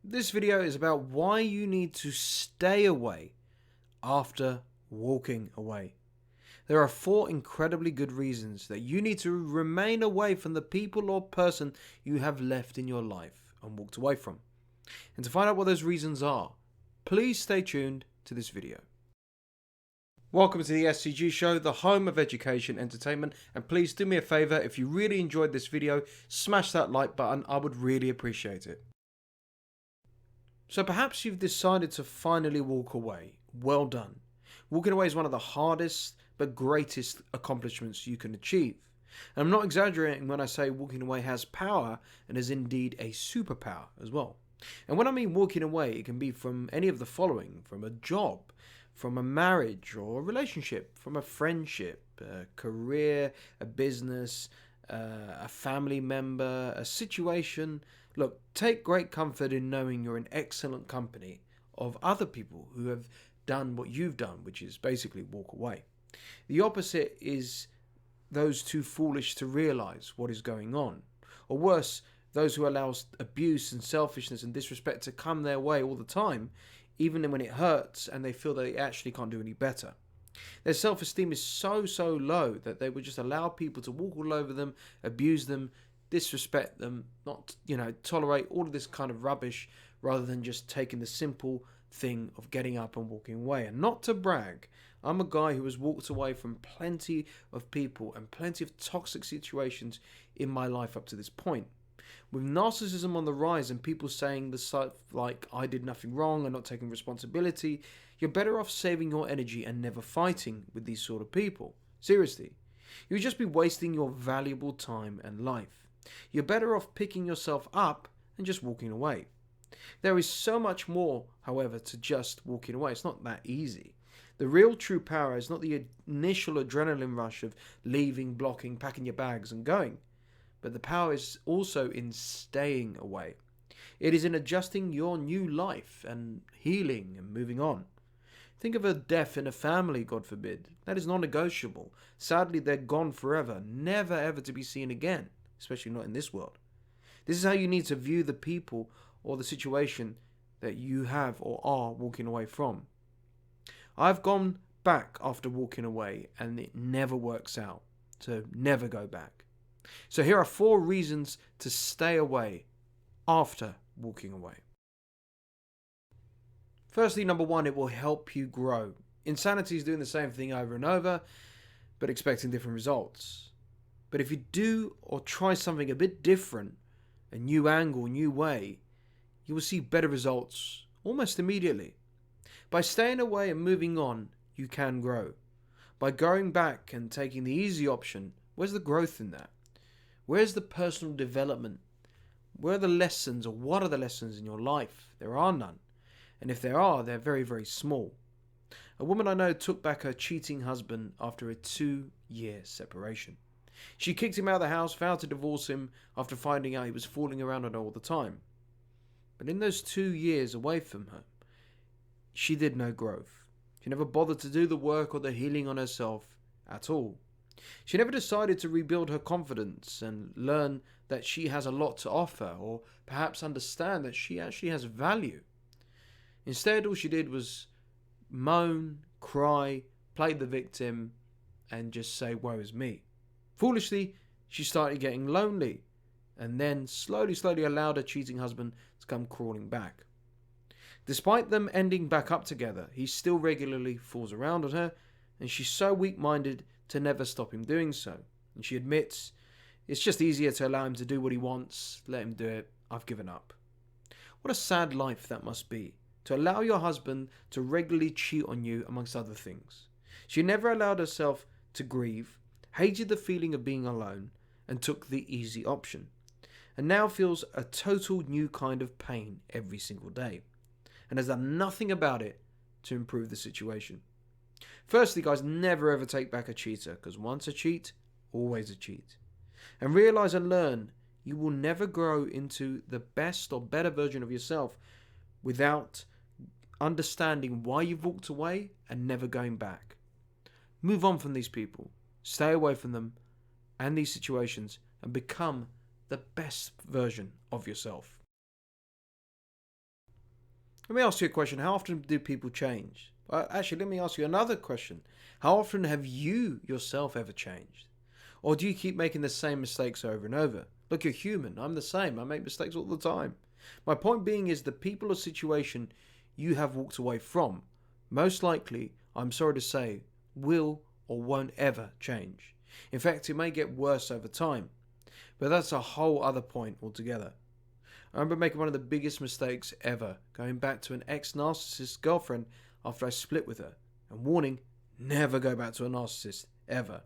This video is about why you need to stay away after walking away. There are 4 incredibly good reasons that you need to remain away from the people or person you have left in your life and walked away from. And to find out what those reasons are, please stay tuned to this video. Welcome to the SCG Show, the home of education entertainment, and please do me a favor, if you really enjoyed this video, smash that like button. I would really appreciate it. So perhaps you've decided to finally walk away. Well done. Walking away is one of the hardest but greatest accomplishments you can achieve. And I'm not exaggerating when I say walking away has power and is indeed a superpower as well. And when I mean walking away, it can be from any of the following: from a job, from a marriage or a relationship, from a friendship, a career, a business, a family member, a situation. Look, take great comfort in knowing you're in excellent company of other people who have done what you've done, which is basically walk away. The opposite is those too foolish to realize what is going on. Or worse, those who allow abuse and selfishness and disrespect to come their way all the time, even when it hurts and they feel that they actually can't do any better. Their self-esteem is so low that they would just allow people to walk all over them, abuse them, disrespect them, not, tolerate all of this kind of rubbish, rather than just taking the simple thing of getting up and walking away. And not to brag, I'm a guy who has walked away from plenty of people and plenty of toxic situations in my life up to this point. With narcissism on the rise and people saying the stuff like I did nothing wrong and not taking responsibility, you're better off saving your energy and never fighting with these sort of people. Seriously, you'd just be wasting your valuable time and life. You're better off picking yourself up and just walking away. There is so much more, however, to just walking away. It's not that easy. The real true power is not the initial adrenaline rush of leaving, blocking, packing your bags and going. But the power is also in staying away. It is in adjusting your new life and healing and moving on. Think of a death in a family, God forbid. That is non-negotiable. Sadly, they're gone forever, never ever to be seen again, especially not in this world. This is how you need to view the people or the situation that you have or are walking away from. I've gone back after walking away and it never works out, so never go back. So here are 4 reasons to stay away after walking away. Firstly, number 1, it will help you grow. Insanity is doing the same thing over and over, but expecting different results. But if you do or try something a bit different, a new angle, new way, you will see better results almost immediately. By staying away and moving on, you can grow. By going back and taking the easy option, where's the growth in that? Where's the personal development? Where are the lessons, or what are the lessons in your life? There are none. And if there are, they're very small. A woman I know took back her cheating husband after a 2-year separation. She kicked him out of the house, vowed to divorce him after finding out he was fooling around on her all the time. But in those 2 years away from her, she did no growth. She never bothered to do the work or the healing on herself at all. She never decided to rebuild her confidence and learn that she has a lot to offer, or perhaps understand that she actually has value. Instead, all she did was moan, cry, play the victim, and just say, woe is me. Foolishly, she started getting lonely, and then slowly allowed her cheating husband to come crawling back. Despite them ending back up together, he still regularly falls around on her, and she's so weak-minded to never stop him doing so. And she admits, it's just easier to allow him to do what he wants, let him do it, I've given up. What a sad life that must be, to allow your husband to regularly cheat on you, amongst other things. She never allowed herself to grieve, hated the feeling of being alone, and took the easy option. And now feels a total new kind of pain every single day, and has done nothing about it to improve the situation. Firstly, guys, never ever take back a cheater, because once a cheat, always a cheat. And realize and learn you will never grow into the best or better version of yourself without understanding why you've walked away and never going back. Move on from these people, stay away from them and these situations, and become the best version of yourself. Let me ask you a question. How often do people change? Actually, let me ask you another question. How often have you yourself ever changed? Or do you keep making the same mistakes over and over? Look, you're human. I'm the same. I make mistakes all the time. My point being is the people or situation you have walked away from, most likely, I'm sorry to say, will or won't ever change. In fact, it may get worse over time. But that's a whole other point altogether. I remember making one of the biggest mistakes ever, going back to an ex-narcissist girlfriend after I split with her. And warning, never go back to a narcissist, ever.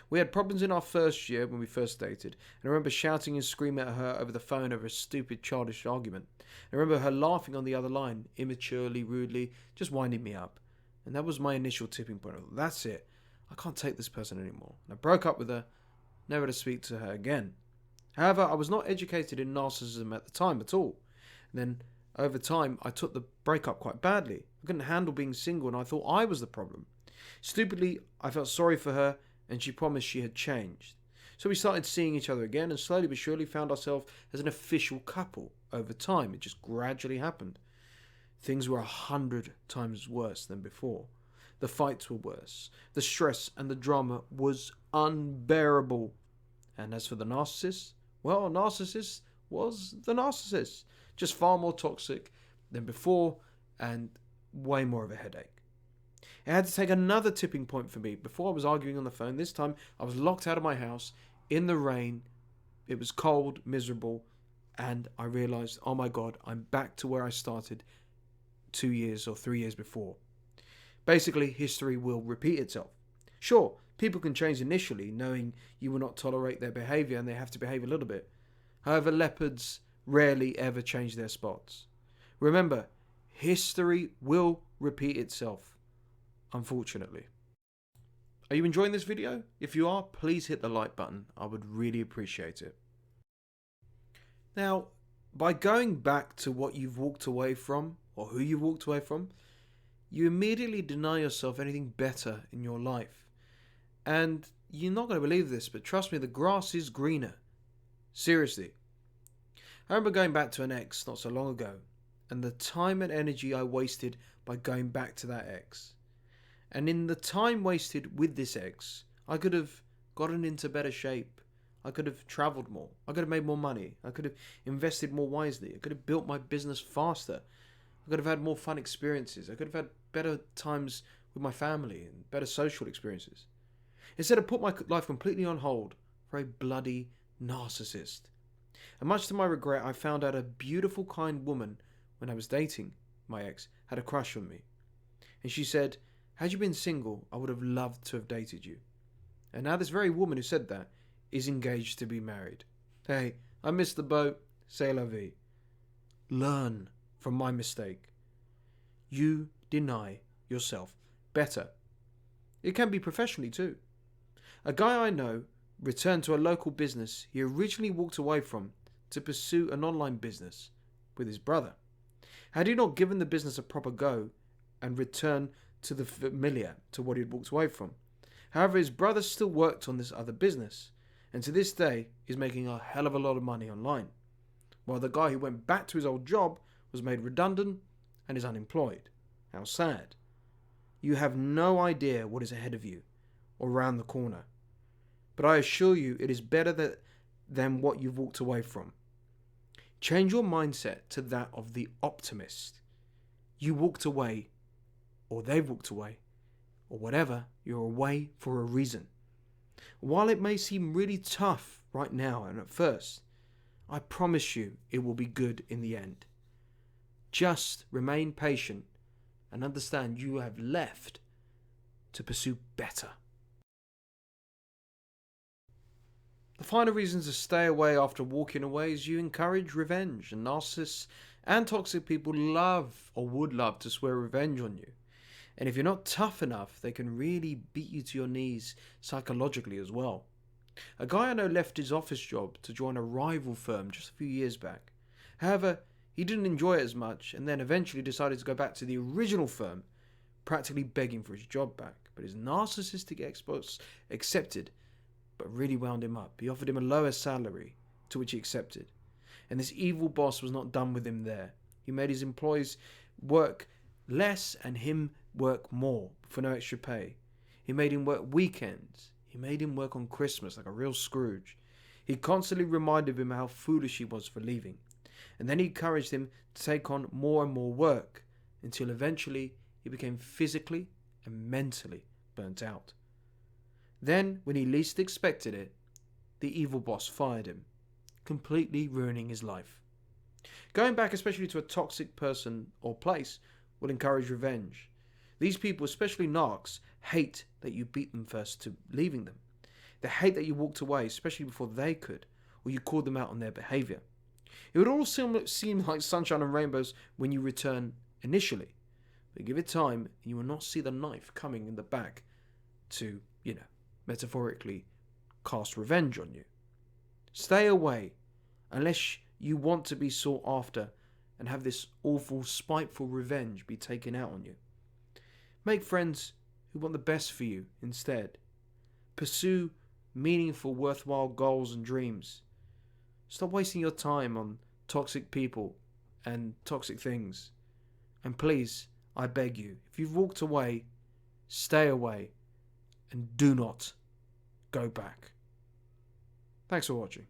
We had problems in our first year when we first dated, and I remember shouting and screaming at her over the phone over a stupid childish argument. I remember her laughing on the other line, immaturely, rudely, just winding me up. And that was my initial tipping point. That's it. I can't take this person anymore. And I broke up with her, never to speak to her again. However, I was not educated in narcissism at the time at all. And then, over time, I took the breakup quite badly. I couldn't handle being single and I thought I was the problem. Stupidly, I felt sorry for her and she promised she had changed. So we started seeing each other again and slowly but surely found ourselves as an official couple. Over time, it just gradually happened. Things were 100 times worse than before. The fights were worse. The stress and the drama was unbearable. And as for the narcissist, well, narcissist was the narcissist. Just far more toxic than before and way more of a headache. It had to take another tipping point for me. Before I was arguing on the phone, this time I was locked out of my house in the rain. It was cold, miserable, and I realized, oh my God, I'm back to where I started 2 years or 3 years before. Basically, history will repeat itself. Sure, people can change initially, knowing you will not tolerate their behavior and they have to behave a little bit. However, leopards rarely ever change their spots. Remember, history will repeat itself, unfortunately. Are you enjoying this video? If you are, please hit the like button. I would really appreciate it. Now, by going back to what you've walked away from, or who you've walked away from, you immediately deny yourself anything better in your life. And you're not going to believe this, but trust me, the grass is greener. Seriously. I remember going back to an ex not so long ago, and the time and energy I wasted by going back to that ex. And in the time wasted with this ex, I could have gotten into better shape. I could have travelled more. I could have made more money. I could have invested more wisely. I could have built my business faster. I could have had more fun experiences. I could have had better times with my family and better social experiences. Instead, I put my life completely on hold for a bloody narcissist. And much to my regret, I found out a beautiful, kind woman when I was dating my ex had a crush on me. And she said, had you been single, I would have loved to have dated you. And now this very woman who said that is engaged to be married. Hey, I missed the boat. C'est la vie. Learn from my mistake. You deny yourself better. It can be professionally too. A guy I know returned to a local business he originally walked away from to pursue an online business with his brother. Had he not given the business a proper go and returned to the familiar, to what he had walked away from. However, his brother still worked on this other business, and to this day is making a hell of a lot of money online, while the guy who went back to his old job was made redundant and is unemployed. How sad. You have no idea what is ahead of you or around the corner. But I assure you it is better than what you've walked away from. Change your mindset to that of the optimist. You walked away, or they've walked away, or whatever, you're away for a reason. While it may seem really tough right now and at first, I promise you it will be good in the end. Just remain patient and understand you have left to pursue better. The final reasons to stay away after walking away is you encourage revenge, and narcissists and toxic people love or would love to swear revenge on you. And if you're not tough enough, they can really beat you to your knees psychologically as well. A guy I know left his office job to join a rival firm just a few years back. However, he didn't enjoy it as much and then eventually decided to go back to the original firm, practically begging for his job back. But his narcissistic ex-boss accepted, but really wound him up. He offered him a lower salary, to which he accepted. And this evil boss was not done with him there. He made his employees work less and him work more for no extra pay. He made him work weekends. He made him work on Christmas like a real Scrooge. He constantly reminded him how foolish he was for leaving. And then he encouraged him to take on more and more work until eventually he became physically and mentally burnt out. Then, when he least expected it, the evil boss fired him, completely ruining his life. Going back, especially to a toxic person or place, will encourage revenge. These people, especially narcs, hate that you beat them first to leaving them. They hate that you walked away, especially before they could, or you called them out on their behavior. It would all seem like sunshine and rainbows when you return initially, but give it time and you will not see the knife coming in the back to, metaphorically cast revenge on you. Stay away unless you want to be sought after and have this awful, spiteful revenge be taken out on you. Make friends who want the best for you instead. Pursue meaningful, worthwhile goals and dreams. Stop wasting your time on toxic people and toxic things. And please, I beg you, if you've walked away, stay away and do not go back. Thanks for watching.